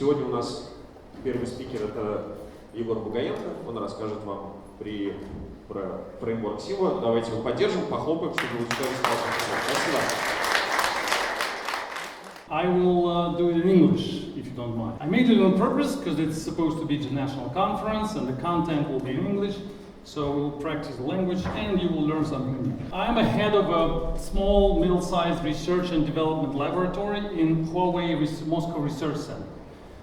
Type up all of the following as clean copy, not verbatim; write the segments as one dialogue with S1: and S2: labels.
S1: Сегодня у нас первый спикер — это Егор Бугаенко. Он расскажет вам про фреймворк Сива. Давайте его поддержим, похлопаем, чтобы вы успели сказать. Спасибо.
S2: I will do it in English, if you don't mind. I made it on purpose because it's supposed to be a national conference and the content will be in English. So we'll practice the language and you will learn something new. I'm a head of a small, middle-sized research and development laboratory in Huawei Moscow Research Center.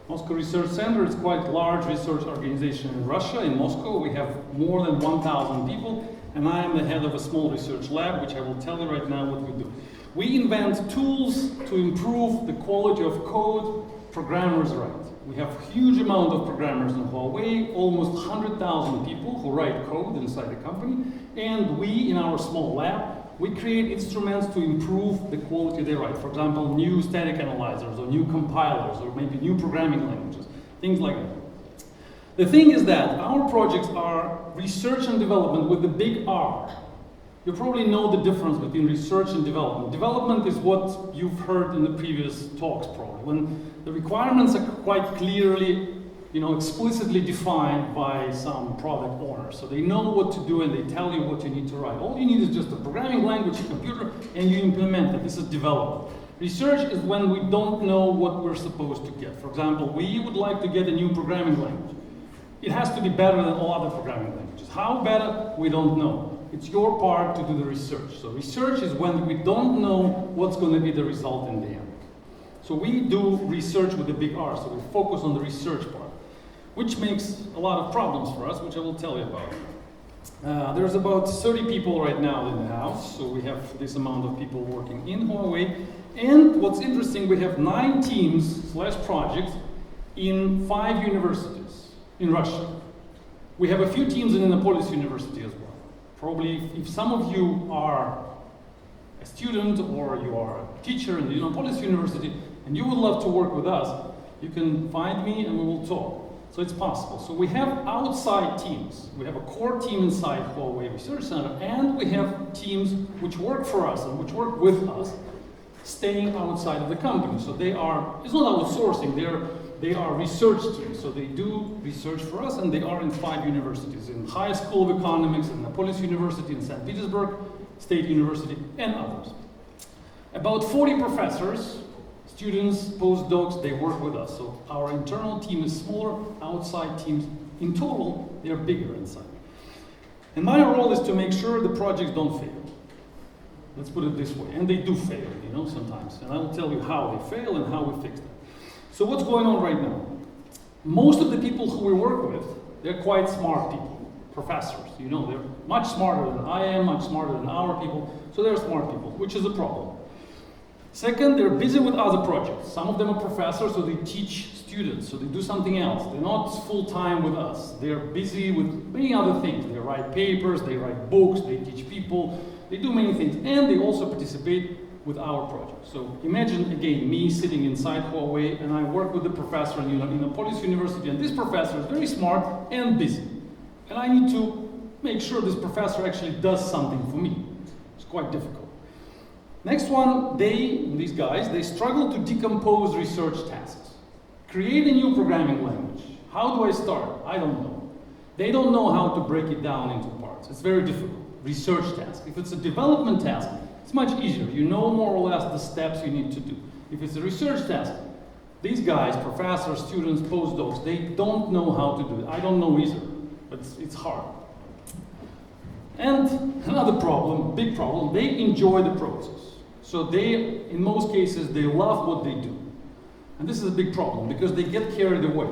S2: Moscow Research Center is quite a large research organization in Russia. In Moscow, we have more than 1,000 people, and I am the head of a small research lab, which I will tell you right now what we do. We invent tools to improve the quality of code programmers write. We have a huge amount of programmers in Huawei, almost 100,000 people who write code inside the company, and we, in our small lab, we create instruments to improve the quality they write. For example, new static analyzers, or new compilers, or maybe new programming languages, things like that. The thing is that our projects are research and development with the big R. You probably know the difference between research and development. Development is what you've heard in the previous talks probably, when the requirements are quite clearly, explicitly defined by some product owner. So they know what to do and they tell you what you need to write. All you need is just a programming language, a computer, and you implement it. This is development. Research is when we don't know what we're supposed to get. For example, we would like to get a new programming language. It has to be better than all other programming languages. How better? We don't know. It's your part to do the research. So research is when we don't know what's going to be the result in the end. So we do research with a big R, so we focus on the research part, which makes a lot of problems for us, which I will tell you about. There's about 30 people right now in the house, so we have this amount of people working in Huawei. And what's interesting, we have 9 teams/projects in 5 universities in Russia. We have a few teams in Innopolis University as well. Probably if some of you are a student or you are a teacher in the Innopolis University and you would love to work with us, you can find me and we will talk. So it's possible. So we have outside teams. We have a core team inside Huawei Research Center, and we have teams which work for us and which work with us, staying outside of the company. So it's not outsourcing, they are research teams. So they do research for us, and they are in 5 universities, in High School of Economics, in Innopolis University, in St. Petersburg State University, and others. About 40 professors, students, postdocs, they work with us. So our internal team is smaller, outside teams, in total, they're bigger inside. And my role is to make sure the projects don't fail. Let's put it this way. And they do fail, sometimes. And I will tell you how they fail and how we fix them. So what's going on right now? Most of the people who we work with, they're quite smart people, professors. They're much smarter than I am, much smarter than our people. So they're smart people, which is a problem. Second, they're busy with other projects. Some of them are professors, so they teach students, so they do something else. They're not full-time with us. They're busy with many other things. They write papers, they write books, they teach people, they do many things, and they also participate with our project. So imagine, again, me sitting inside Huawei, and I work with the professor in Innopolis University, and this professor is very smart and busy. And I need to make sure this professor actually does something for me. It's quite difficult. Next one, these guys, they struggle to decompose research tasks. Create a new programming language. How do I start? I don't know. They don't know how to break it down into parts. It's very difficult. Research task. If it's a development task, it's much easier. You know more or less the steps you need to do. If it's a research task, these guys, professors, students, postdocs, they don't know how to do it. I don't know either, but it's hard. And another problem, big problem, they enjoy the process. So in most cases, they love what they do. And this is a big problem because they get carried away.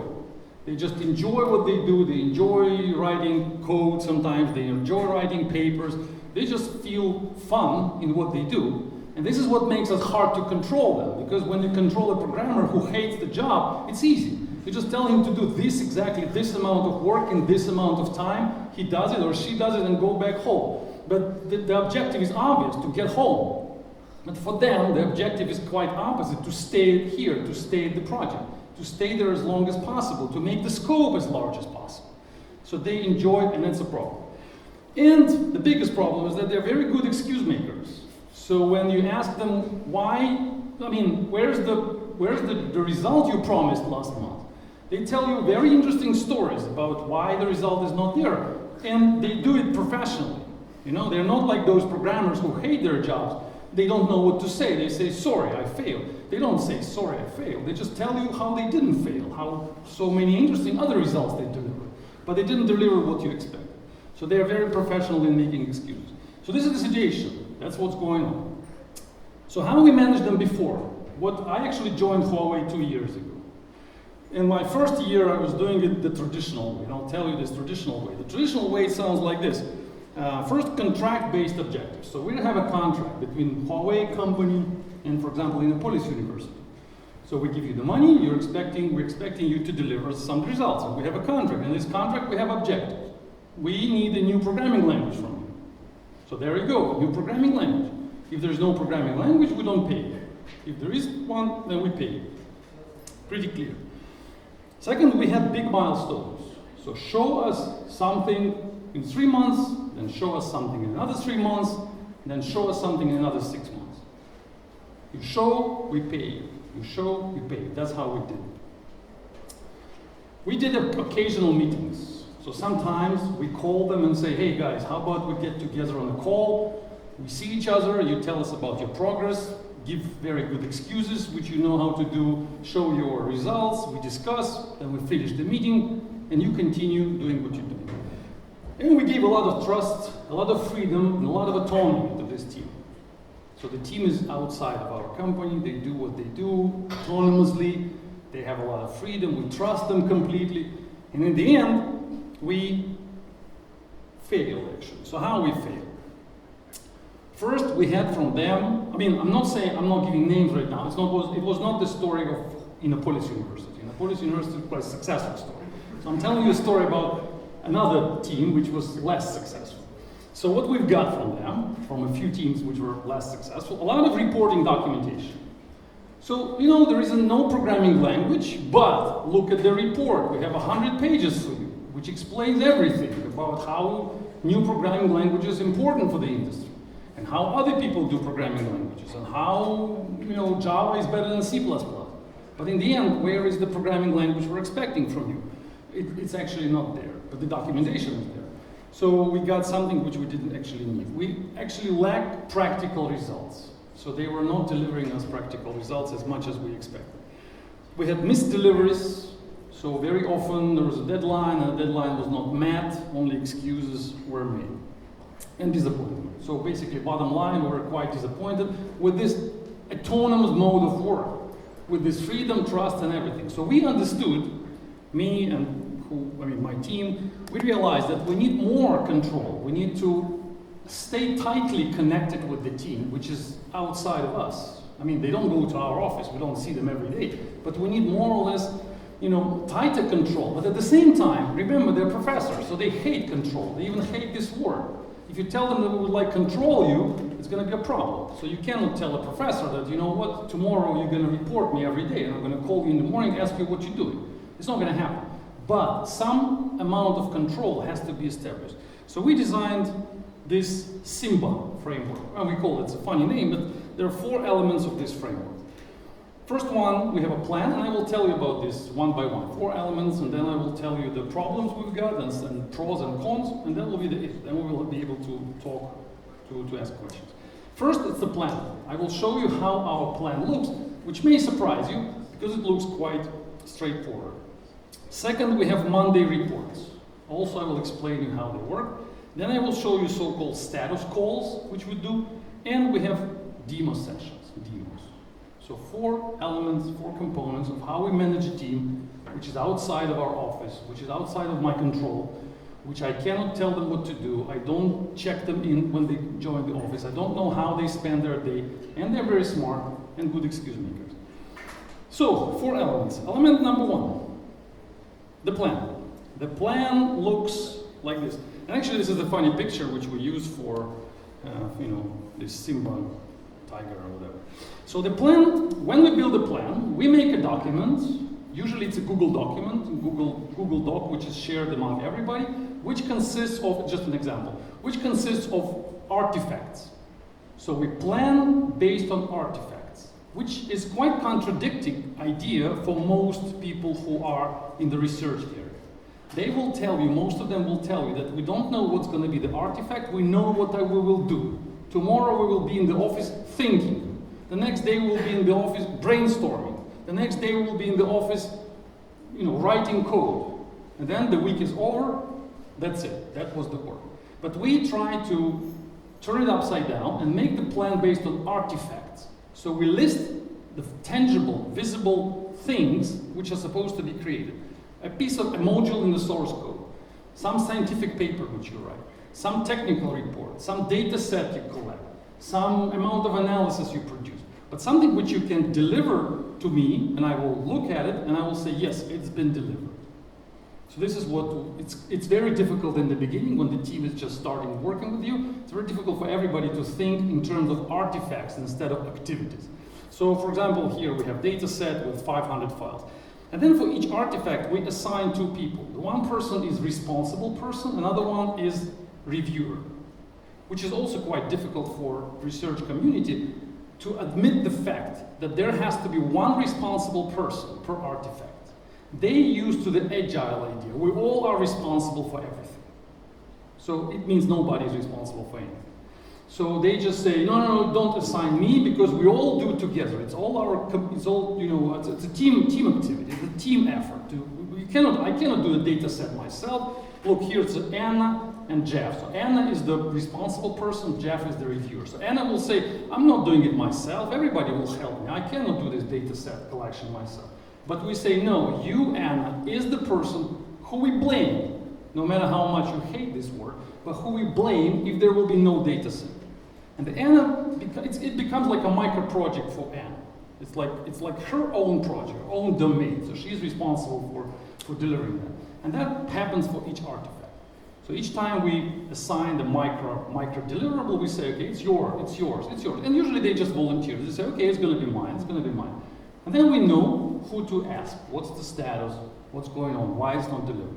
S2: They just enjoy what they do. They enjoy writing code sometimes. They enjoy writing papers. They just feel fun in what they do. And this is what makes us hard to control them, because when you control a programmer who hates the job, it's easy. You just tell him to do exactly this amount of work in this amount of time. He does it or she does it and go back home. But the objective is obvious, to get home. But for them, the objective is quite opposite, to stay here, to stay at the project, to stay there as long as possible, to make the scope as large as possible. So they enjoy it, and that's a problem. And the biggest problem is that they're very good excuse makers. So when you ask them where's the where's the result you promised last month? They tell you very interesting stories about why the result is not there. And they do it professionally. You know, they're not like those programmers who hate their jobs. They don't know what to say. They say, sorry, I failed. They don't say, sorry, I failed. They just tell you how they didn't fail, how so many interesting other results they delivered. But they didn't deliver what you expected. So they're very professional in making excuses. So this is the situation. That's what's going on. So how we managed them before? I actually joined Huawei 2 years ago. In my first year, I was doing it the traditional way, and I'll tell you this traditional way. The traditional way sounds like this. First, contract-based objectives. So we have a contract between Huawei company and, for example, Innopolis University. So we give you the money, we're expecting you to deliver some results. And we have a contract. In this contract, we have objectives. We need a new programming language from you. So there you go, a new programming language. If there's no programming language, we don't pay you. If there is one, then we pay you. Pretty clear. Second, we have big milestones. So show us something in 3 months, then show us something in another 3 months, then show us something in another 6 months. You show, we pay you. You show, we pay you. That's how we did it. We did occasional meetings. So sometimes we call them and say, hey guys, how about we get together on a call? We see each other, you tell us about your progress, give very good excuses, which you know how to do, show your results, we discuss, then we finish the meeting, and you continue doing what you're doing. And we give a lot of trust, a lot of freedom, and a lot of autonomy to this team. So the team is outside of our company, they do what they do autonomously, they have a lot of freedom, we trust them completely, and in the end, we fail actually. So how we fail? First, we had from them, I'm not giving names right now, it was not the story of Innopolis University. Innopolis University was a successful story. So I'm telling you a story about another team which was less successful. So what we've got from them, from a few teams which were less successful, a lot of reporting documentation. So, you know, there is no programming language, but look at the report. We have 100 pages for you, which explains everything about how new programming language is important for the industry, and how other people do programming languages, and how, you know, Java is better than C++. But in the end, where is the programming language we're expecting from you? It's actually not there, but the documentation is there. So we got something which we didn't actually need. We actually lacked practical results. So they were not delivering us practical results as much as we expected. We had missed deliveries, so very often there was a deadline, and the deadline was not met, only excuses were made. And disappointment. So basically, bottom line, we were quite disappointed with this autonomous mode of work, with this freedom, trust, and everything. So we understood, me and my team, we realized that we need more control. We need to stay tightly connected with the team, which is outside of us. They don't go to our office, we don't see them every day, but we need more or less, tighter control. But at the same time, remember, they're professors, so they hate control. They even hate this word. If you tell them that we would like control you, it's going to be a problem. So you cannot tell a professor that, you know what, tomorrow you're going to report me every day, and I'm going to call you in the morning and ask you what you're doing. It's not going to happen. But some amount of control has to be established. So we designed this Simba framework. And we call it, it's a funny name, but there are 4 elements of this framework. First one, we have a plan, and I will tell you about this one by one. 4 elements, and then I will tell you the problems we've got, and pros and cons, and that will be it. Then we will be able to talk, to ask questions. First, it's the plan. I will show you how our plan looks, which may surprise you, because it looks quite straightforward. Second, we have Monday reports. Also, I will explain you how they work. Then I will show you so-called status calls, which we do, and we have demo sessions, demos. So 4 elements, 4 components of how we manage a team, which is outside of our office, which is outside of my control, which I cannot tell them what to do. I don't check them in when they join the office. I don't know how they spend their day, and they're very smart and good excuse makers. So, 4 elements. Element number 1, the plan. The plan looks like this. And actually, this is a funny picture which we use for, this Simba tiger or whatever. So the plan, when we build a plan, we make a document. Usually it's a Google document, Google Doc, which is shared among everybody, which consists of, just an example, which consists of artifacts. So we plan based on artifacts. which is quite contradicting idea for most people who are in the research area. They will tell you, most of them will tell you that we don't know what's going to be the artifact, we know what we will do. Tomorrow we will be in the office thinking. The next day we will be in the office brainstorming. The next day we will be in the office, writing code. And then the week is over, that's it, that was the work. But we try to turn it upside down and make the plan based on artifacts. So we list the tangible, visible things which are supposed to be created. A module in the source code, some scientific paper which you write, some technical report, some data set you collect, some amount of analysis you produce, but something which you can deliver to me, and I will look at it and I will say, yes, it's been delivered. So this is it's very difficult in the beginning when the team is just starting working with you. It's very difficult for everybody to think in terms of artifacts instead of activities. So for example, here we have data set with 500 files. And then for each artifact, we assign two people. One person is responsible person, another one is reviewer, which is also quite difficult for research community to admit the fact that there has to be one responsible person per artifact. They used to the agile idea. We all are responsible for everything. So it means nobody is responsible for anything. So they just say, no, don't assign me because we all do it together. It's a team activity, it's a team effort. I cannot do the data set myself. Look, here it's Anna and Jeff. So Anna is the responsible person, Jeff is the reviewer. So Anna will say, I'm not doing it myself, everybody will help me. I cannot do this data set collection myself. But we say, no, you, Anna, is the person who we blame, no matter how much you hate this word, but who we blame if there will be no data set. And Anna, it becomes like a micro project for Anna. It's like her own project, her own domain. So she's responsible for delivering that. And that happens for each artifact. So each time we assign the micro deliverable, we say, okay, it's yours. And usually they just volunteer. They say, okay, it's going to be mine. And then we know who to ask. What's the status? What's going on? Why it's not delivered?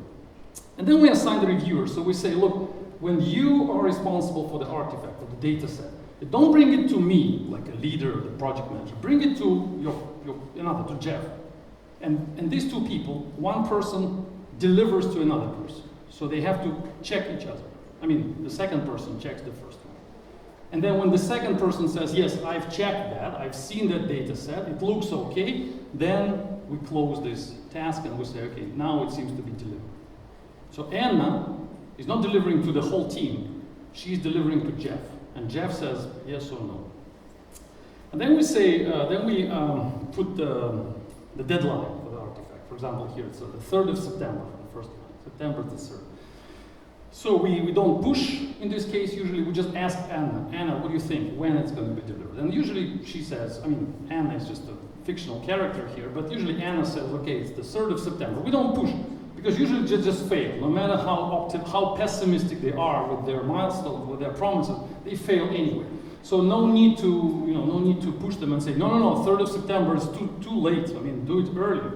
S2: And then we assign the reviewer. So we say, look, when you are responsible for the artifact, for the data set, don't bring it to me, like a leader or the project manager. Bring it to to Jeff. And these two people, one person delivers to another person. So they have to check each other. The second person checks the first one. And then when the second person says, yes, I've checked that, I've seen that data set, it looks okay, then we close this task and we say, okay, now it seems to be delivered. So Anna is not delivering to the whole team, she's delivering to Jeff. And Jeff says yes or no. And then we say, put the deadline for the artifact. For example, here it's the 3rd of September, the first one, September the 3rd. So we don't push in this case, usually we just ask Anna, what do you think, when it's going to be delivered? And usually she says, Anna is just a fictional character here, but usually Anna says, okay, it's the 3rd of September. We don't push. Because usually they just fail. No matter how pessimistic they are with their milestones, with their promises, they fail anyway. So no need to push them and say, no, 3rd of September is too late. Do it earlier.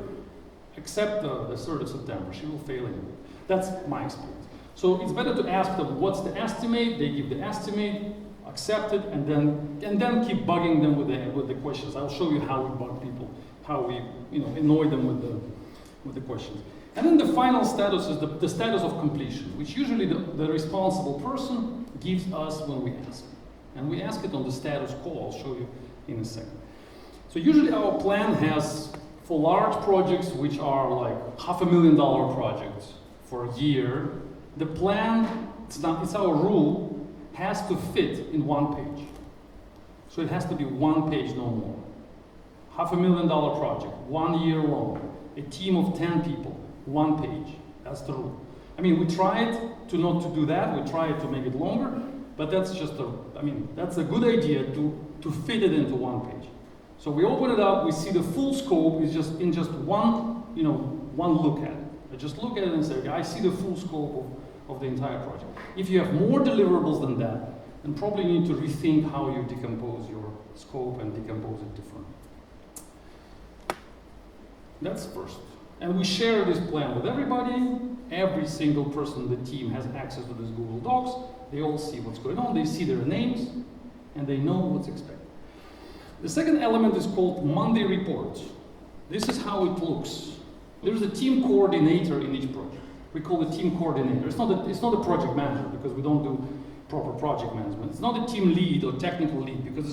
S2: Accept the 3rd of September. She will fail anyway. That's my experience. So it's better to ask them what's the estimate. They give the estimate, accept it, and then keep bugging them with the questions. I'll show you how we bug people, how we annoy them with the questions. And then the final status is the status of completion, which usually the responsible person gives us when we ask. And we ask it on the status call. I'll show you in a second. So usually our plan has, for large projects which are like $500,000 projects for a year, the plan, it's our rule, has to fit in one page. So it has to be one page, no more. $500,000 project, 1 year long, a team of 10 people. One page, that's the rule. We tried to not to do that, we tried to make it longer, but that's just that's a good idea to fit it into one page. So we open it up, we see the full scope is just in one look at it. I just look at it and say, okay, I see the full scope of the entire project. If you have more deliverables than that, then probably you need to rethink how you decompose your scope and decompose it differently. That's first. And we share this plan with everybody. Every single person in the team has access to this Google Docs. They all see what's going on. They see their names, and they know what's expected. The second element is called Monday reports. This is how it looks. There's a team coordinator in each project. We call it team coordinator. It's not a project manager because we don't do proper project management. It's not a team lead or technical lead because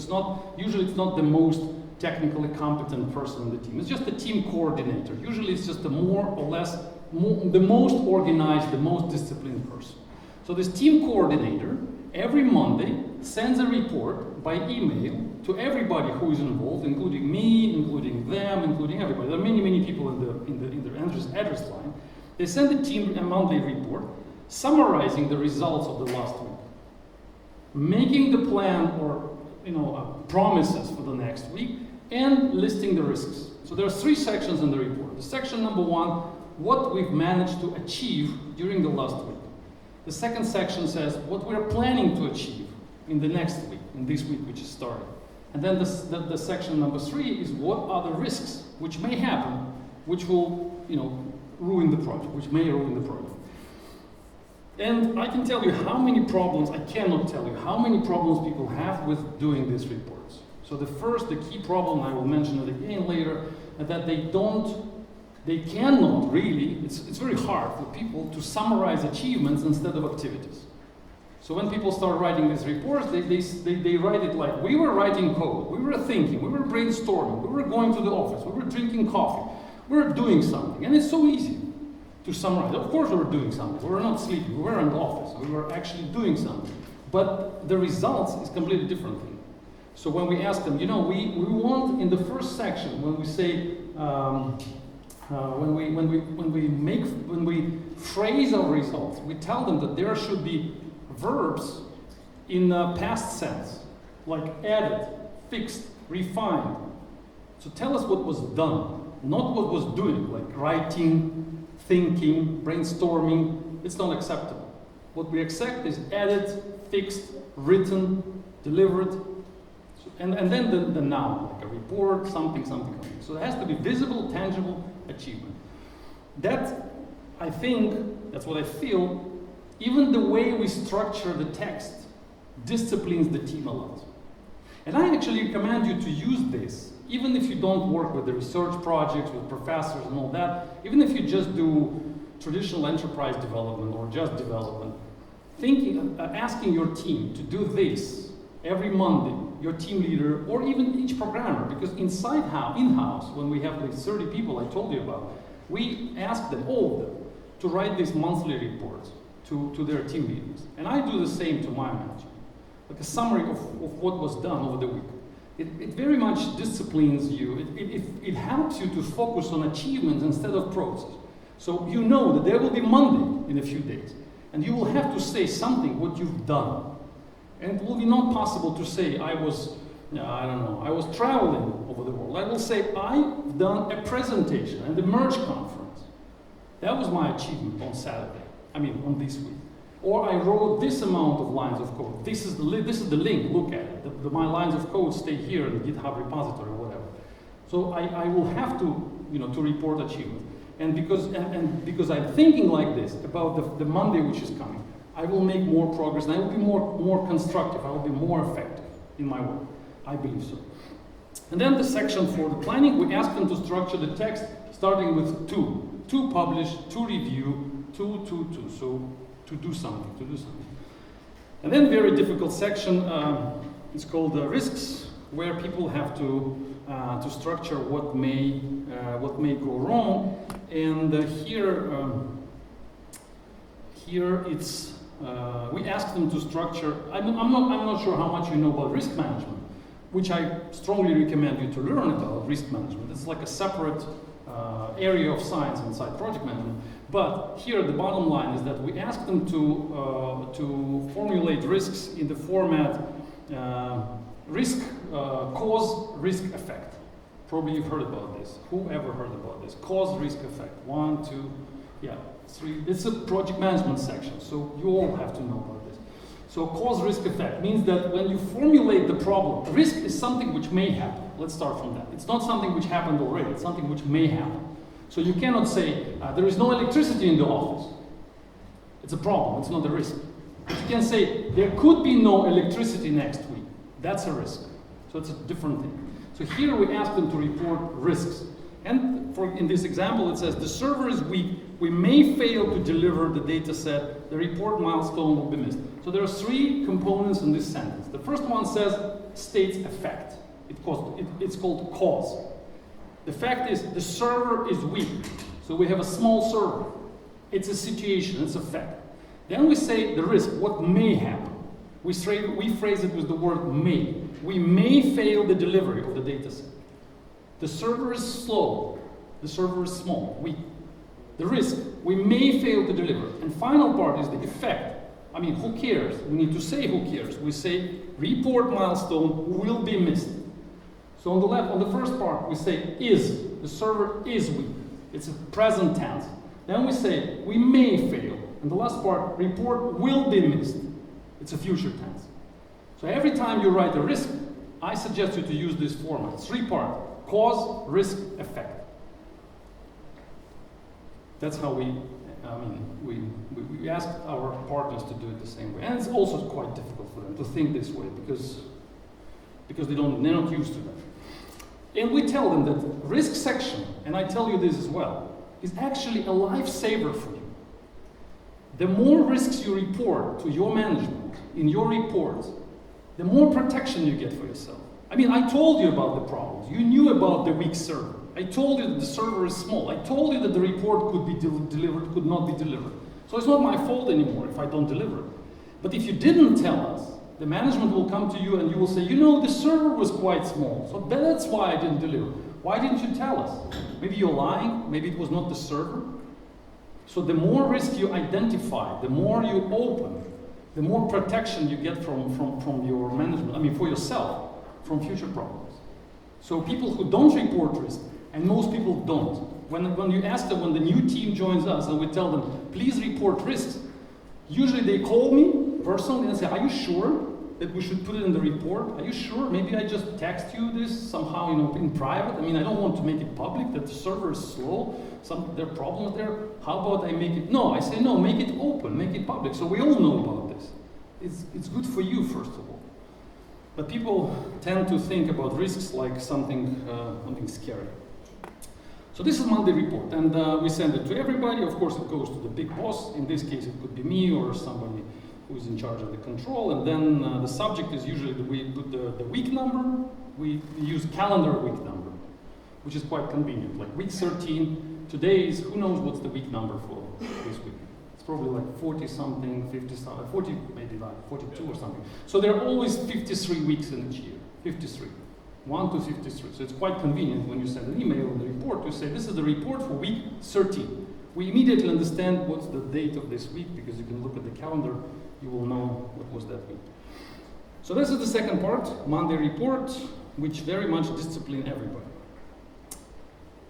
S2: usually it's not the most technically competent person in the team. It's just a team coordinator. Usually it's just the the most organized, the most disciplined person. So this team coordinator every Monday sends a report by email to everybody who is involved, including me, including them, including everybody. There are many people in the address line. They send the team a monthly report summarizing the results of the last week, making the plan or promises for the next week, and listing the risks. So there are 3 sections in the report. The section number 1, what we've managed to achieve during the last week. The second section says what we're planning to achieve in the next week, in this week which is starting. And then the section number 3 is what are the risks which may happen, which will ruin the project, which may ruin the project. And I can tell you how many problems, I cannot tell you how many problems people have with doing these reports. So the key problem, I will mention it again later, is that they cannot really, it's very hard for people to summarize achievements instead of activities. So when people start writing these reports, they write it like, we were writing code, we were thinking, we were brainstorming, we were going to the office, we were drinking coffee, we were doing something. And it's so easy to summarize. Of course we were doing something, we were not sleeping, we were in the office, we were actually doing something. But the results is completely different thing. So when we ask them, we want in the first section, when we say, when we phrase our results, we tell them that there should be verbs in past sense, like added, fixed, refined. So tell us what was done, not what was doing, like writing, thinking, brainstorming. It's not acceptable. What we accept is added, fixed, written, delivered, and then the noun, like a report, something. So it has to be visible, tangible achievement. That, I think, that's what I feel, even the way we structure the text disciplines the team a lot. And I actually recommend you to use this, even if you don't work with the research projects, with professors and all that, even if you just do traditional enterprise development or just development, asking your team to do this every Monday, your team leader, or even each programmer, because in-house, when we have these 30 people I told you about, we ask them, all of them, to write these monthly reports to their team leaders. And I do the same to my manager, like a summary of what was done over the week. It very much disciplines you. It helps you to focus on achievements instead of process. So you know that there will be Monday in a few days, and you will have to say something what you've done. And it will be not possible to say, I was traveling over the world. I will say, I've done a presentation at the Merge conference. That was my achievement on on this week. Or I wrote this amount of lines of code. This is the link, look at it. My lines of code stay here in the GitHub repository or whatever. So I will have to report achievement. And because I'm thinking like this about the Monday which is coming, I will make more progress and I will be more constructive, I will be more effective in my work. I believe so. And then the section for the planning, we ask them to structure the text starting with 2. 2 publish, 2 review, 2. So to do something. And then very difficult section, it's called risks, where people have to structure what may go wrong. And here it's we ask them to structure. I'm not sure how much you know about risk management, which I strongly recommend you to learn about risk management. It's like a separate area of science inside project management. But here the bottom line is that we ask them to formulate risks in the format risk cause, risk, effect. Probably you've heard about this. Whoever heard about this? Cause, risk, effect. 1, 2, 3. It's a project management section, so you all have to know about this. So cause, risk, effect means that when you formulate the problem, risk is something which may happen. Let's start from that. It's not something which happened already. It's something which may happen. So you cannot say, there is no electricity in the office. It's a problem, it's not a risk. But you can say, there could be no electricity next week. That's a risk. So it's a different thing. So here we ask them to report risks. And in this example, it says the server is weak. We may fail to deliver the data set. The report milestone will be missed. So there are 3 components in this sentence. The first one states effect. It's called cause. The fact is the server is weak. So we have a small server. It's a situation, it's a fact. Then we say the risk, what may happen. We phrase it with the word may. We may fail the delivery of the data set. The server is slow. The server is small, weak. The risk, we may fail to deliver. And final part is the effect. I mean, who cares? We need to say who cares. We say report milestone will be missed. So on the left, on the first part, we say is. The server is weak. It's a present tense. Then we say we may fail. And the last part, report will be missed. It's a future tense. So every time you write a risk, I suggest you to use this format. 3-part: cause, risk, effect. That's how we ask our partners to do it the same way. And it's also quite difficult for them to think this way because they're not used to that. And we tell them that risk section, and I tell you this as well, is actually a lifesaver for you. The more risks you report to your management in your reports, the more protection you get for yourself. I mean, I told you about the problems. You knew about the weak server. I told you that the server is small. I told you that the report could be delivered, could not be delivered. So it's not my fault anymore if I don't deliver it. But if you didn't tell us, the management will come to you and you will say, you know, the server was quite small, so that's why I didn't deliver. Why didn't you tell us? Maybe you're lying, maybe it was not the server. So the more risk you identify, the more you open, the more protection you get from your management, I mean for yourself, from future problems. So people who don't report risk, and most people don't, when you ask them, when the new team joins us and we tell them, please report risks, usually they call me personally and say, are you sure that we should put it in the report? Are you sure? Maybe I just text you this somehow, in private. I mean, I don't want to make it public that the server is slow. There are problems there. How about I make it? No, I say no. Make it open. Make it public, so we all know about this. It's good for you, first of all. But people tend to think about risks like something scary. So this is Monday report, and we send it to everybody. Of course, it goes to the big boss. In this case, it could be me or somebody who is in charge of the control. And then the subject is usually we put the week number. We use calendar week number, which is quite convenient. Like week 13, today is, who knows what's the week number for this week? It's probably like 40 something, 50 something, 40 maybe like 42 or something. So there are always 53 weeks in each year, 53. 1 to 53. So it's quite convenient when you send an email in the report to say, this is the report for week 13. We immediately understand what's the date of this week because you can look at the calendar, you will know what was that week. So this is the second part, Monday report, which very much discipline everybody.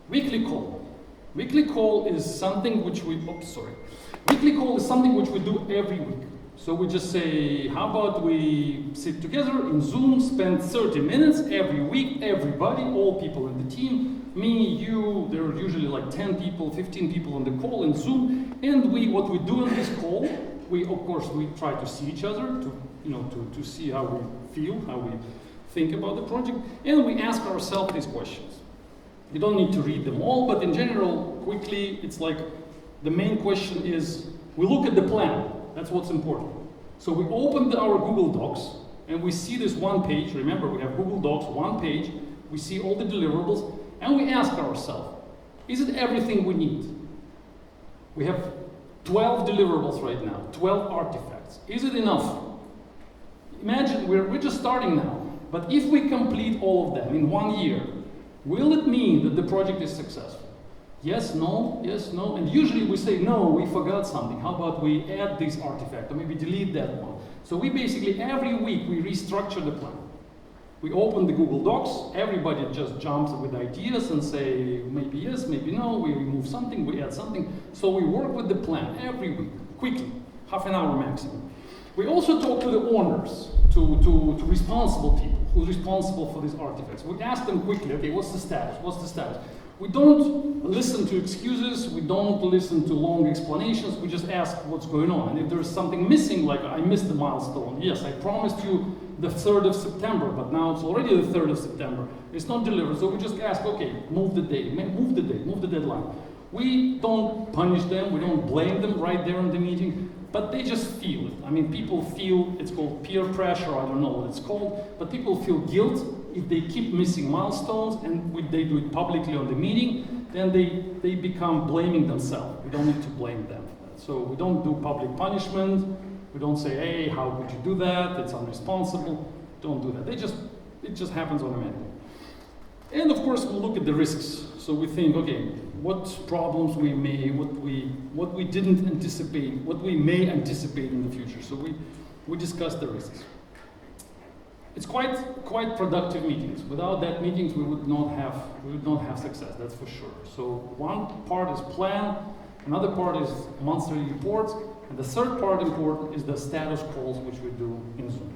S2: Weekly call. Weekly call is something which Weekly call is something which we do every week. So we just say, how about we sit together in Zoom, spend 30 minutes every week, everybody, all people in the team, me, you, there are usually like 10 people, 15 people on the call in Zoom, and what we do in this call, we try to see each other, to see how we feel, how we think about the project, and we ask ourselves these questions. You don't need to read them all, but in general, quickly, it's like the main question is, we look at the plan. That's what's important. So we open our Google Docs and we see this one page. Remember, we have Google Docs, one page. We see all the deliverables and we ask ourselves, is it everything we need? We have 12 deliverables right now, 12 artifacts. Is it enough? Imagine we're just starting now, but if we complete all of them in 1 year, will it mean that the project is successful? Yes, no, and usually we say, no, we forgot something. How about we add this artifact, or maybe delete that one? So we basically, every week, we restructure the plan. We open the Google Docs, everybody just jumps with ideas and say, maybe yes, maybe no, we remove something, we add something. So we work with the plan every week, quickly, half an hour maximum. We also talk to the owners, to responsible people, who's responsible for these artifacts. We ask them quickly, okay, what's the status? We don't listen to excuses, we don't listen to long explanations, we just ask what's going on. And if there's something missing, like I missed the milestone, yes, I promised you the 3rd of September, but now it's already the 3rd of September. It's not delivered, so we just ask, okay, move the date, move the deadline. We don't punish them, we don't blame them right there in the meeting, but they just feel it. I mean, people feel, it's called peer pressure, I don't know what it's called, but people feel guilt if they keep missing milestones, and if they do it publicly on the meeting, then they become blaming themselves. We don't need to blame them for that. So we don't do public punishment, we don't say, hey, how could you do that? It's unresponsible. Don't do that. It just happens automatically. And of course, we look at the risks. So we think, okay, what problems we may, what we didn't anticipate, what we may anticipate in the future. So we discuss the risks. It's quite productive meetings. Without that meetings, we would not have success. That's for sure. So one part is plan, another part is monthly reports, and the third part important is the status calls, which we do in Zoom.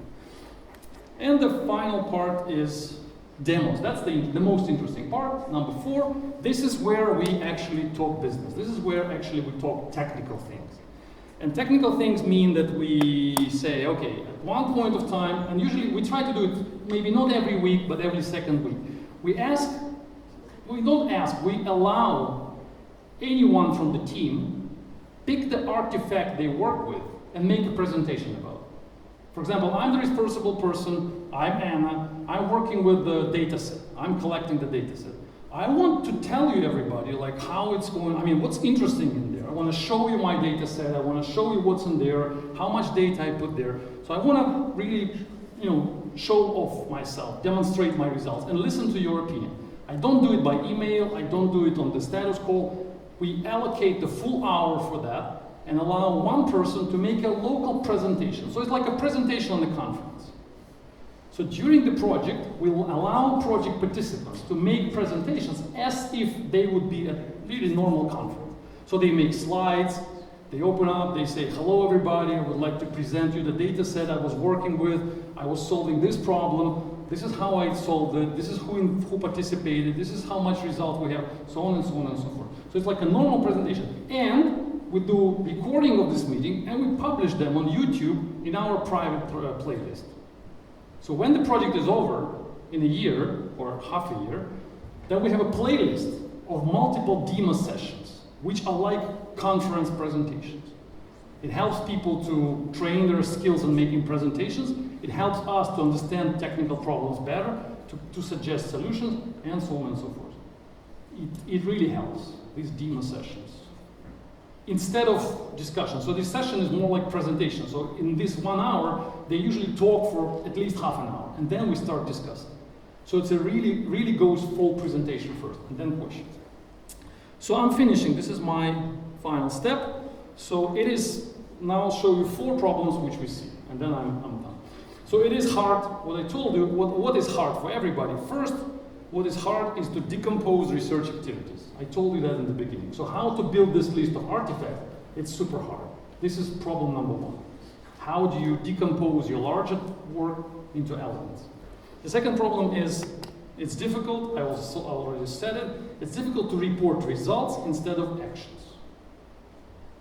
S2: And the final part is demos. That's the most interesting part. Number 4, this is where we actually talk business. This is where actually we talk technical things. And technical things mean that we say, okay, at one point of time, and usually we try to do it maybe not every week, but every second week. We don't ask, we allow anyone from the team pick the artifact they work with and make a presentation about it. For example, I'm the responsible person, I'm Anna, I'm working with the data set, I'm collecting the data set. I want to tell you, everybody, like how it's going, I mean, what's interesting in there. I want to show you my data set, I want to show you what's in there, how much data I put there. So I want to really, show off myself, demonstrate my results, and listen to your opinion. I don't do it by email, I don't do it on the status call. We allocate the full hour for that and allow one person to make a local presentation. So it's like a presentation on the conference. So during the project, we will allow project participants to make presentations as if they would be at a really normal conference. So they make slides, they open up, they say, hello everybody, I would like to present you the data set I was working with, I was solving this problem, this is how I solved it, this is who participated, this is how much result we have, so on and so on and so forth. So it's like a normal presentation. And we do recording of this meeting and we publish them on YouTube in our private playlist. So when the project is over in a year or half a year, then we have a playlist of multiple demo sessions, which are like conference presentations. It helps people to train their skills in making presentations. It helps us to understand technical problems better, to suggest solutions, and so on and so forth. It really helps, these demo sessions. Instead of discussion. So this session is more like presentation. So in this 1 hour, they usually talk for at least half an hour, and then we start discussing. So it's a really goes full presentation first, and then questions. So I'm finishing. This is my final step. So it is, now I'll show you 4 problems which we see, and then I'm done. So it is hard, what I told you, what is hard for everybody. First, what is hard is to decompose research activities. I told you that in the beginning. So how to build this list of artifacts, it's super hard. This is problem number 1. How do you decompose your larger work into elements? The second problem is, it's difficult, I already said it, it's difficult to report results instead of actions.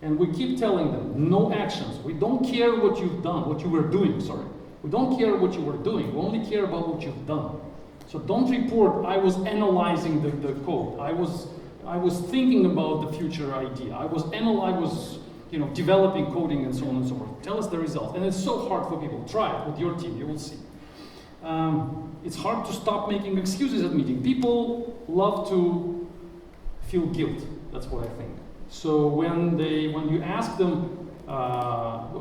S2: And we keep telling them, no actions. We don't care what you've done, what you were doing, sorry. We don't care what you were doing, we only care about what you've done. So don't report, I was analyzing the code. I was thinking about the future idea. I was developing coding and so on and so forth. Tell us the result. And it's so hard for people. Try it with your team, you will see. It's hard to stop making excuses at meeting. People love to feel guilt. That's what I think. So when you ask them,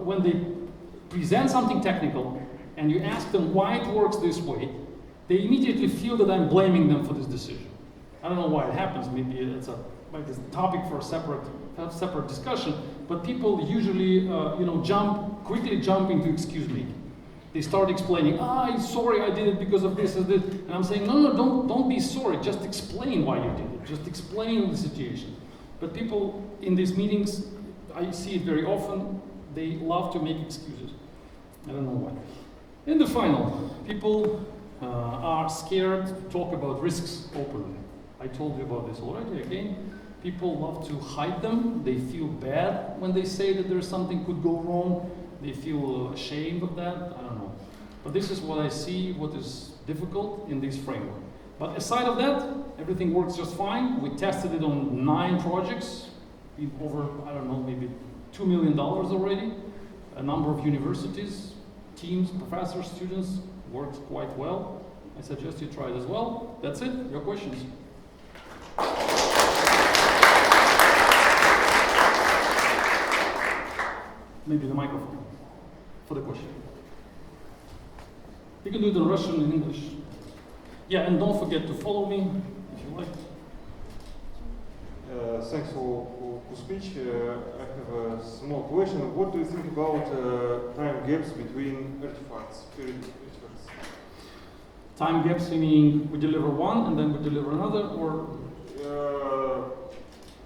S2: when they present something technical, and you ask them why it works this way, they immediately feel that I'm blaming them for this decision. I don't know why it happens. Maybe it's a topic for a separate discussion. But people usually, quickly jump into excuse making. They start explaining, I'm sorry, I did it because of this and this. And I'm saying, no, don't be sorry. Just explain why you did it. Just explain the situation. But people in these meetings, I see it very often, they love to make excuses. I don't know why. And the final, people are scared to talk about risks openly. I told you about this already. Again, people love to hide them. They feel bad when they say that there's something could go wrong. They feel ashamed of that. I don't know. But this is what I see, what is difficult in this framework. But aside of that, everything works just fine. We tested it on 9 projects, over, I don't know, maybe $2 million already. A number of universities, teams, professors, students, works quite well. I suggest you try it as well. That's it. Your questions? Maybe the microphone for the question. You can do it in Russian and English. Yeah, and don't forget to follow me if you like.
S3: Thanks for speech. I have a small question. What do you think about time gaps between artifacts, period artifacts?
S2: Time gaps, meaning we deliver one and then we deliver another, or?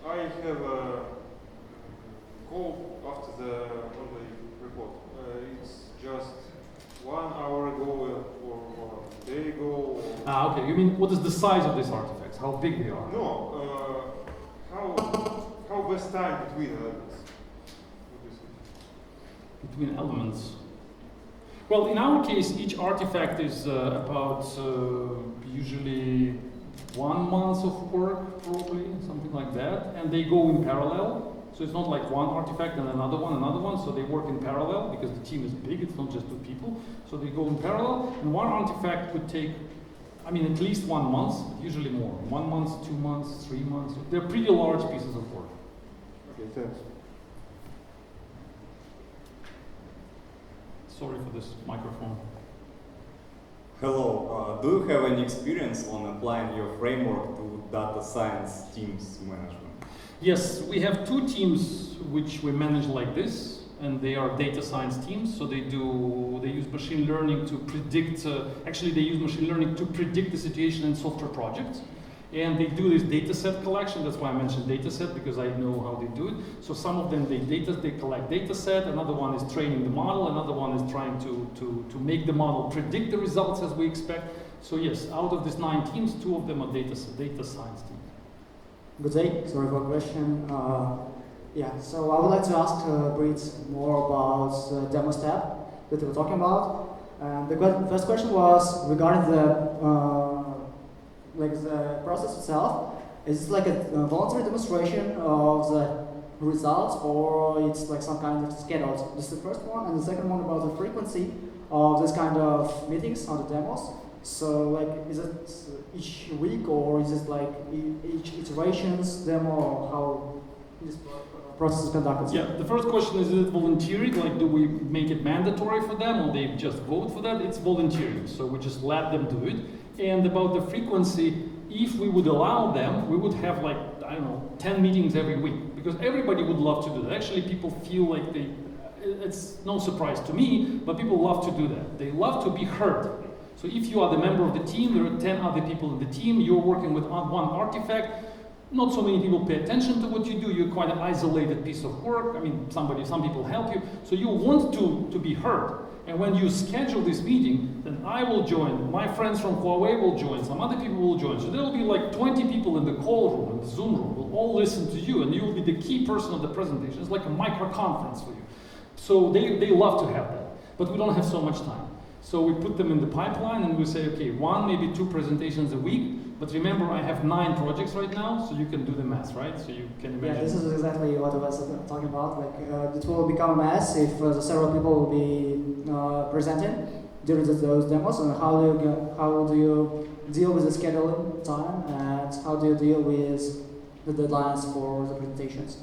S3: I have a call after the Monday report. It's just 1 hour ago or a day ago.
S2: Ah, okay. You mean what is the size of these artifacts? How big they are?
S3: No. How best time between elements?
S2: Between elements. Well, in our case, each artifact is about usually 1 month of work, probably, something like that, and they go in parallel. So it's not like one artifact and another one, so they work in parallel because the team is big, it's not just 2 people. So they go in parallel, and one artifact could take, I mean, at least 1 month, usually more. 1 month, 2 months, 3 months. They're pretty large pieces of work.
S3: Okay, thanks.
S2: Sorry for this microphone.
S4: Hello, do you have any experience on applying your framework to data science teams management?
S2: Yes, we have 2 teams which we manage like this, and they are data science teams. So they use machine learning to predict. Actually, they use machine learning to predict the situation in software projects, and they do this data set collection. That's why I mentioned data set, because I know how they do it. So some of them they collect data set. Another one is training the model. Another one is trying to make the model predict the results as we expect. So yes, out of these 9 teams, 2 of them are data science teams.
S5: Good day. Sorry for the question. Yeah, so I would like to ask Brit more about the demo step that we were talking about. The first question was regarding the process itself. Is it like a voluntary demonstration of the results, or it's like some kind of schedule? This is the first one, and the second one about the frequency of this kind of meetings on the demos. So, like, is it each week, or is it like each iterations demo, or how this process is conducted?
S2: Yeah, the first question is it voluntary? Like, do we make it mandatory for them, or they just vote for that? It's voluntary, so we just let them do it. And about the frequency, if we would allow them, we would have like, I don't know, 10 meetings every week, because everybody would love to do that. Actually, people feel like it's no surprise to me, but people love to do that. They love to be heard. So if you are the member of the team, there are 10 other people in the team, you're working with one artifact, not so many people pay attention to what you do, you're quite an isolated piece of work. I mean, some people help you, so you want to be heard. And when you schedule this meeting, then I will join, my friends from Huawei will join, some other people will join. So there will be like 20 people in the call room, in the Zoom room, will all listen to you, and you will be the key person of the presentation. It's like a micro conference for you. So they love to have that, but we don't have so much time. So we put them in the pipeline and we say, okay, 1, maybe 2 presentations a week. But remember, I have 9 projects right now, so you can do the math, right? So you can imagine.
S5: Yeah, this is exactly what I was talking about. Like, it will become a mess if the several people will be presenting during those demos. And how do you deal with the scheduling time, and how do you deal with the deadlines for the presentations?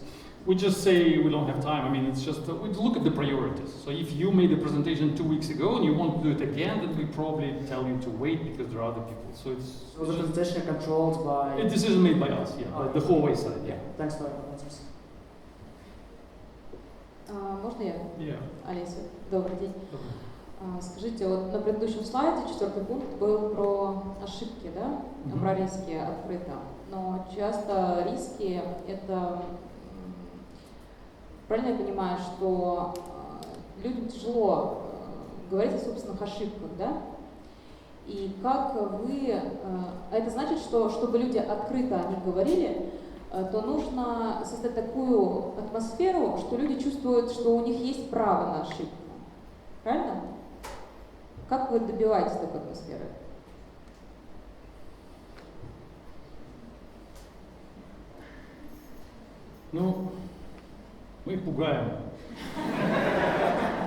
S2: We just say we don't have time. I mean, it's just, we look at the priorities. So if you made a presentation 2 weeks ago and you want to do it again, then we probably tell you to wait because there are other people. So
S5: So the presentation controlled by...
S2: A decision made by us, yeah, by the Huawei side, yeah.
S5: Thanks for your answers.
S6: Можно я?
S2: Yeah.
S6: Олеся, добрый день. Скажите, вот на предыдущем слайде 4-й пункт был про ошибки, да? Про риски открыто. Но часто риски это... Правильно я понимаю, что людям тяжело говорить о собственных ошибках, да? И как вы... Это значит, что чтобы люди открыто о них говорили, то нужно создать такую атмосферу, что люди чувствуют, что у них есть право на ошибку. Правильно? Как вы добиваетесь такой атмосферы?
S2: Ну, мы их пугаем.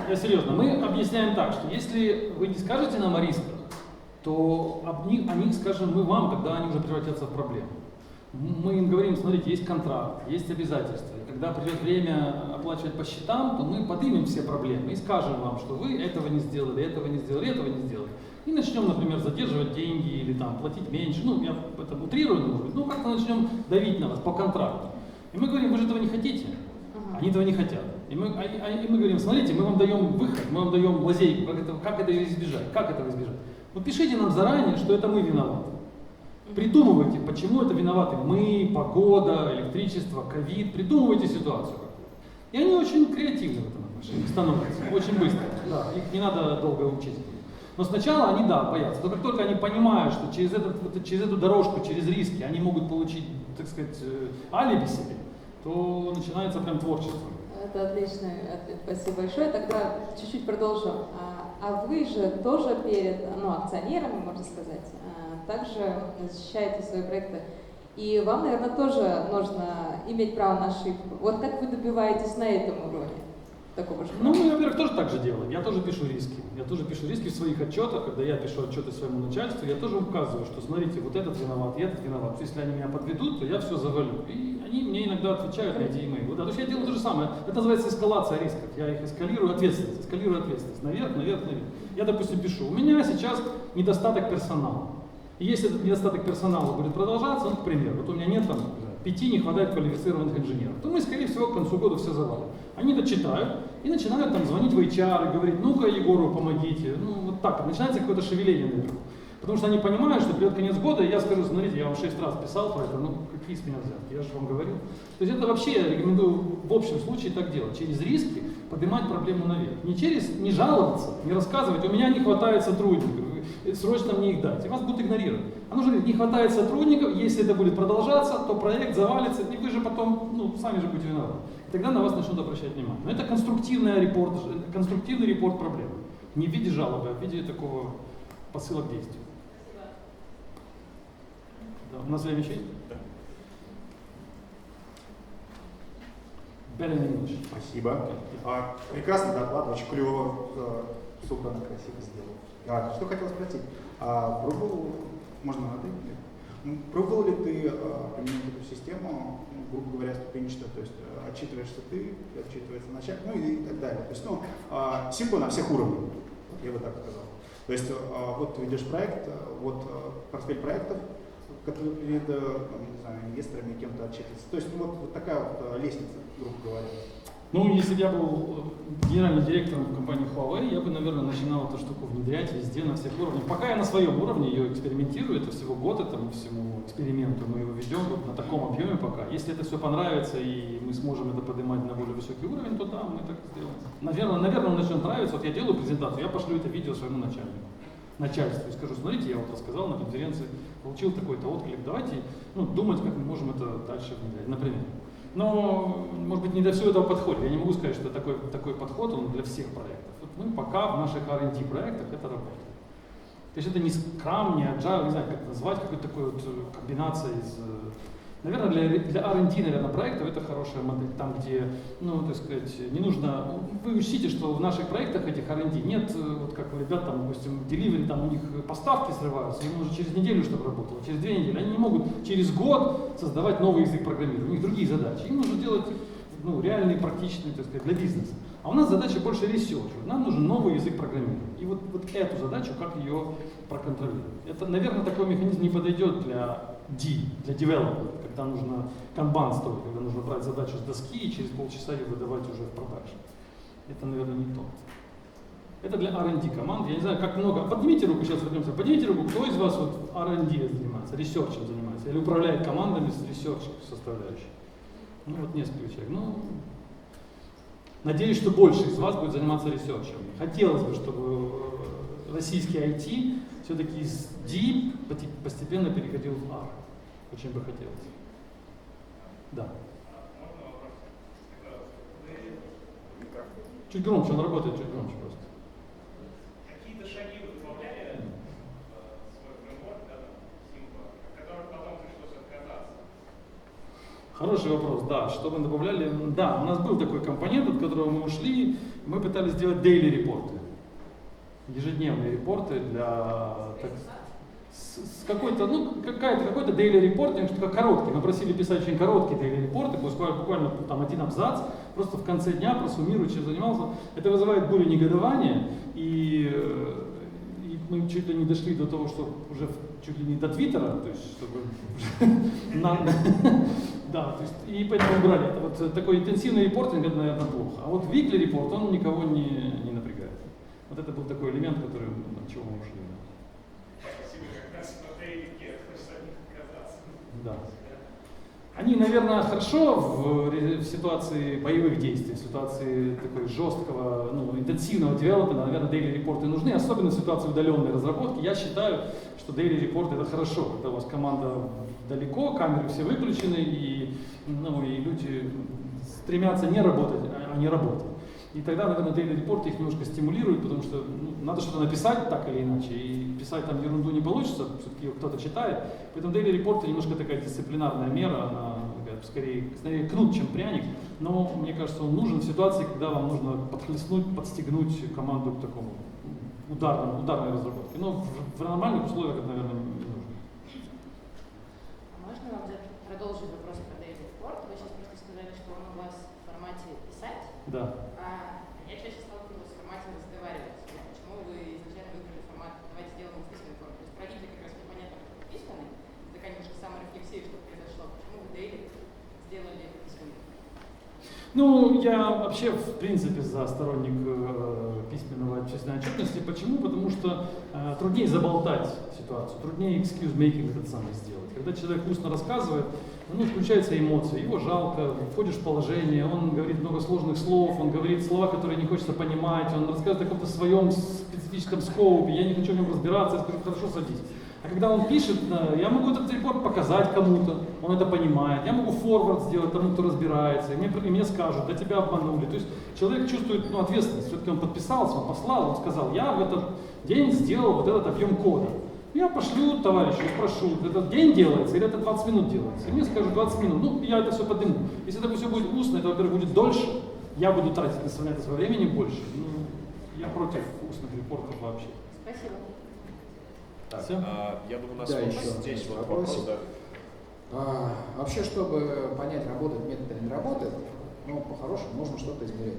S2: Я серьезно, мы объясняем так, что если вы не скажете нам о рисках, то о них скажем мы вам, когда они уже превратятся в проблему. Мы им говорим, смотрите, есть контракт, есть обязательства. И когда придет время оплачивать по счетам, то мы поднимем все проблемы и скажем вам, что вы этого не сделали, этого не сделали, этого не сделали. И начнем, например, задерживать деньги или там платить меньше. Ну, я это утрирую, может быть, ну как-то начнем давить на вас по контракту. И мы говорим, вы же этого не хотите. Они этого не хотят. И мы говорим, смотрите, мы вам даем выход, мы вам даем лазейку, как это избежать, как этого избежать. Ну пишите нам заранее, что это мы виноваты. Придумывайте, почему это виноваты мы, погода, электричество, ковид, придумывайте ситуацию. И они очень креативны в этом отношении становятся, очень быстро. Да, их не надо долго учить. Но сначала они, да, боятся. Но как только они понимают, что через эту дорожку, через риски они могут получить, так сказать, алиби себе, то начинается прям творчество.
S6: Это отличный ответ, спасибо большое. Тогда чуть-чуть продолжу. А вы же тоже перед акционерами, можно сказать, также защищаете свои проекты. И вам, наверное, тоже нужно иметь право на ошибку. Вот как вы добиваетесь на этом уровне такого же?
S2: Ну, мы, во-первых, тоже так же делаем. Я тоже пишу риски. Я тоже пишу риски в своих отчетах. Когда я пишу отчеты своему начальству, я тоже указываю, что смотрите, вот этот виноват, и этот виноват. Если они меня подведут, то я все завалю. И они мне иногда отвечают на эти имейлы. Да, то есть я делаю то же самое. Это называется эскалация рисков. Я их эскалирую ответственность. Наверх, наверх, наверх. Я, допустим, пишу, у меня сейчас недостаток персонала. И если этот недостаток персонала будет продолжаться, ну, к примеру, вот у меня нет там 5 не хватает квалифицированных инженеров, то мы, скорее всего, к концу года все завалим. Они это читают и начинают там звонить в HR и говорить, ну-ка, Егору, помогите. Ну, вот так, начинается какое-то шевеление наверху. Потому что они понимают, что придет конец года, и я скажу, смотрите, я вам 6 раз писал про это, ну какие с меня взятки, я же вам говорил. То есть это вообще я рекомендую в общем случае так делать, через риски поднимать проблему наверх. Не жаловаться, не рассказывать, у меня не хватает сотрудников, срочно мне их дать, и вас будут игнорировать. А нужно говорить, не хватает сотрудников, если это будет продолжаться, то проект завалится, и вы же потом, сами же будете виноваты. И тогда на вас начнут обращать внимание. Но это конструктивный репорт проблемы. Не в виде жалобы, а в виде такого посыла к действию. Да, у нас время еще есть?
S7: Да.
S2: Better in English.
S7: Спасибо. Прекрасный доклад, очень клево, собрано, красиво сделано. Что хотел спросить? Пробовал ли ты применить эту систему, грубо говоря, ступенчато, то есть отчитываешься ты, отчитывается начальник, и так далее. То есть, симпл на всех уровнях, я бы так сказал. То есть, вот ты ведешь проект, вот портфель проектов, которые перед инвесторами кем-то отчитываются. То есть, вот такая вот лестница, грубо говоря.
S2: Ну, если бы я был генеральным директором компании Huawei, я бы, наверное, начинал эту штуку внедрять везде, на всех уровнях. Пока я на своем уровне ее экспериментирую, это всего год этому всему эксперименту, мы его ведем вот на таком объеме пока. Если это все понравится и мы сможем это поднимать на более высокий уровень, то да, мы так сделаем. Наверное, он начнет нравиться. Вот я делаю презентацию, я пошлю это видео своему начальству и скажу, смотрите, я вот рассказал на конференции, получил такой-то отклик, давайте думать, как мы можем это дальше внедрять, например. Но, может быть, не для всего этого подходит. Я не могу сказать, что такой подход он для всех проектов. Вот мы пока в наших R&D проектах это работает. То есть это не Scrum, не Agile, не знаю, как это назвать, какой-то такой вот комбинация из... Наверное, для R&D, проектов это хорошая модель, там, где, так сказать, не нужно... Вы учтите, что в наших проектах этих R&D нет, вот как у ребят, там, допустим, delivery, там у них поставки срываются, им нужно через неделю, чтобы работало, через 2 недели. Они не могут через год создавать новый язык программирования, у них другие задачи. Им нужно делать реальные, практичные, так сказать, для бизнеса. А у нас задача больше research. Нам нужен новый язык программирования. И вот эту задачу, как ее проконтролировать. Это, наверное, такой механизм не подойдет для для development, когда нужно канбан строить, когда нужно брать задачу с доски и через полчаса ее выдавать уже в продаж. Это, наверное, не то. Это для R&D команд. Я не знаю, как много. Поднимите руку, сейчас вернемся. Поднимите руку, кто из вас вот R&D занимается, ресерчем занимается, или управляет командами с ресерч составляющей. Вот несколько человек. Надеюсь, что больше из вас будет заниматься ресерчем. Хотелось бы, чтобы российский IT все-таки из D постепенно переходил в R. Очень бы хотелось. Да. Чуть громче, он работает чуть громче просто.
S8: Какие-то шаги вы
S2: хороший вопрос, да. Что мы добавляли? Да, у нас был такой компонент, от которого мы ушли. Мы пытались сделать daily репорты. Ежедневные репорты для... с какой-то, ну, какой-то daily репортинг, что короткий. Мы просили писать очень короткие daily репорты, буквально там один абзац, просто в конце дня просуммируй, чем занимался. Это вызывает бурю негодования, и мы чуть ли не дошли до того, что уже чуть ли не до Твиттера, то есть, чтобы да, то есть, и поэтому убрали. Это вот такой интенсивный репортинг, это, наверное, плохо. А вот weekly репорт, он никого не напрягает. Вот это был такой элемент, который, от чего мы ушли. Да. Они, наверное, хорошо в ситуации боевых действий, в ситуации такой жесткого, интенсивного девелопмента, наверное, daily репорты нужны, особенно в ситуации удаленной разработки. Я считаю, что daily репорты это хорошо, когда у вас команда далеко, камеры все выключены, и люди стремятся не работать, а не работать. И тогда, наверное, daily репорты их немножко стимулируют, потому что надо что-то написать так или иначе, и писать там ерунду не получится, все-таки его кто-то читает. Поэтому daily репорты немножко такая дисциплинарная мера, она скорее кнут, чем пряник, но мне кажется, он нужен в ситуации, когда вам нужно подхлестнуть, подстегнуть команду к такому ударной разработке. Но в нормальных условиях это, наверное, не нужно.
S8: Можно вам продолжить вопрос про daily report? Вы сейчас просто сказали, что он у вас в формате писать.
S2: Да.
S8: Я чаще сталкивалась в формате разговаривать. Почему вы изначально выбрали формат «давайте сделаем в письменной форме»? То есть про Вики как раз непонятно, что письменный. Это, конечно, саморефлексия, что произошло. Почему вы daily сделали письменный?
S2: Я вообще, в принципе, за сторонник письменного общественной отчетности. Почему? Потому что труднее заболтать ситуацию, труднее excuse-making этот самый сделать. Когда человек устно рассказывает, включаются эмоции, его жалко, входишь в положение, он говорит много сложных слов, он говорит слова, которые не хочется понимать, он рассказывает о каком-то своем специфическом скоупе, я не хочу в нем разбираться, я скажу, хорошо, садись. А когда он пишет, я могу этот репорт показать кому-то, он это понимает, я могу форвард сделать тому, кто разбирается, и мне скажут, да тебя обманули. То есть человек чувствует ответственность, все-таки он подписался, он послал, он сказал, я в этот день сделал вот этот объем кода. Я пошлю товарищу, спрошу, этот день делается или это 20 минут делается. И мне скажут 20 минут, я это все подниму. Если это все будет устно, это, во-первых, будет дольше, я буду тратить на своего времени больше. Я против устных репортов вообще.
S8: Спасибо.
S1: Так,
S2: Всё?
S1: я думаю, у нас
S9: Да,
S1: вот
S9: еще
S1: здесь
S9: один
S1: вот
S9: вопрос.
S1: вопрос, да.
S9: Вообще, чтобы понять, работает метод или не работает, по-хорошему нужно что-то измерять.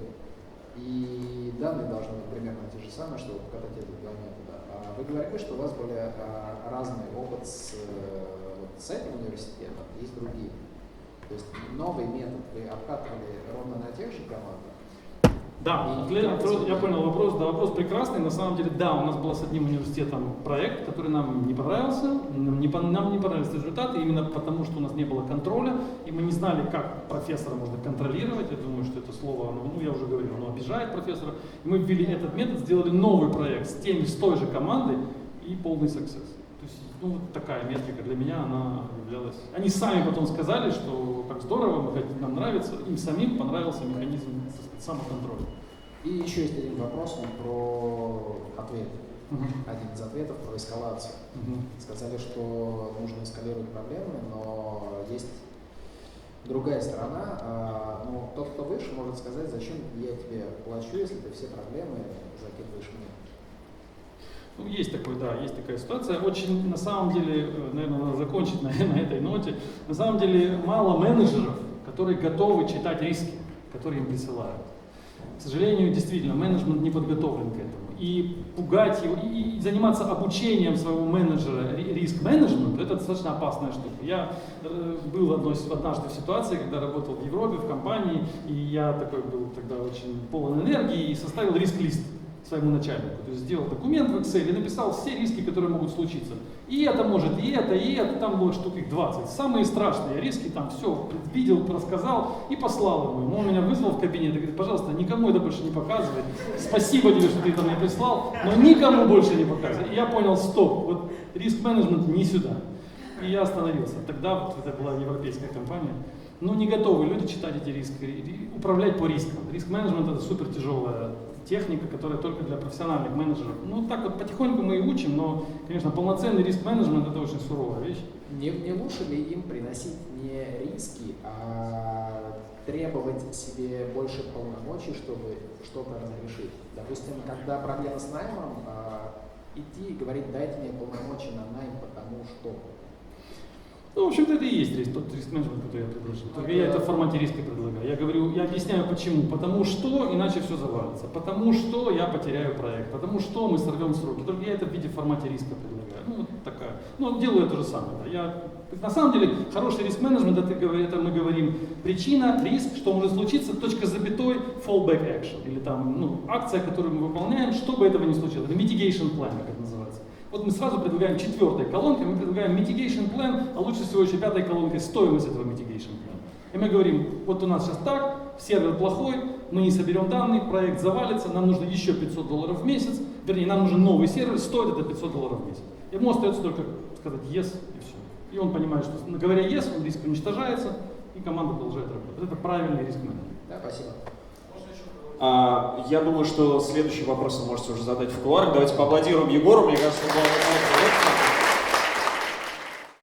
S9: И данные должны быть примерно те же самые, чтобы покатать эти два метода. Вы говорили, что у вас были разный опыт с этим университетом, есть другие. То есть новый метод вы обкатывали ровно на тех же командах?
S2: Да, я понял вопрос. Да, вопрос прекрасный. На самом деле, да, у нас был с одним университетом проект, который нам не понравился. Нам не понравились результаты, именно потому, что у нас не было контроля, и мы не знали, как профессора можно контролировать. Я думаю, что это слово, я уже говорил, оно обижает профессора. И мы ввели этот метод, сделали новый проект с той же командой и полный success. То есть, вот такая метрика для меня, она являлась. Они сами потом сказали, что как здорово, нам нравится, им самим понравился механизм самоконтроля.
S9: И еще есть один вопрос, про ответ. Один из ответов про эскалацию. Сказали, что нужно эскалировать проблемы, но есть другая сторона. Тот, кто выше, может сказать, зачем я тебе плачу, если ты все проблемы закидываешь мне.
S2: Есть такая ситуация. Очень, на самом деле, наверное, надо закончить на этой ноте. На самом деле, мало менеджеров, которые готовы читать риски, которые им присылают. К сожалению, действительно, менеджмент не подготовлен к этому. И пугать его, и заниматься обучением своего менеджера риск-менеджменту – это достаточно опасная штука. Я был однажды в ситуации, когда работал в Европе, в компании, и я такой был тогда очень полон энергии и составил риск-лист своему начальнику. То есть сделал документ в Excel и написал все риски, которые могут случиться. И это может, и это, там было штук их 20. Самые страшные риски, там все предвидел, рассказал и послал ему. Он меня вызвал в кабинет и говорит, пожалуйста, никому это больше не показывай. Спасибо тебе, что ты это мне прислал, но никому больше не показывай. И я понял, стоп, вот риск-менеджмент не сюда. И я остановился. Тогда вот это была европейская компания. Не готовы люди читать эти риски, управлять по рискам. Риск-менеджмент это супер тяжелая техника, которая только для профессиональных менеджеров. Так вот потихоньку мы и учим, но, конечно, полноценный риск-менеджмент это очень суровая вещь.
S9: Не лучше ли им приносить не риск, риски, а требовать себе больше полномочий, чтобы что-то разрешить. Допустим, когда проблема с наймом, идти и говорить, дайте мне полномочия на найм, потому что.
S2: Ну, в общем-то, это и есть тот риск-менеджмент, который я предложил. Только я это в формате риска предлагаю. Я говорю, я объясняю почему. Потому что, иначе все завалится. Потому что я потеряю проект. Потому что мы сорвем сроки. Только я это в виде формате риска предлагаю. Ну, вот такая. Ну, делаю я то же самое. Да. На самом деле, хороший риск-менеджмент, это мы говорим причина, риск, что может случиться, точка с запятой, fallback action. Или там, акция, которую мы выполняем, чтобы этого не случилось. Это mitigation plan, как это называется. Вот мы сразу предлагаем 4-й колонкой, мы предлагаем mitigation plan, а лучше всего еще 5-й колонкой стоимость этого mitigation plan. И мы говорим, вот у нас сейчас так, сервер плохой, мы не соберем данные, проект завалится, нам нужно еще $500 в месяц, вернее, нам нужен новый сервер, стоит это $500 в месяц. Ему остается только сказать yes и все. И он понимает, что говоря yes, он риск уничтожается, и команда продолжает работать. Это правильный риск-менеджмент.
S9: Да, спасибо.
S1: Я думаю, что следующий вопрос вы можете уже задать в кулуарах. Давайте поаплодируем Егору. Мне кажется, он был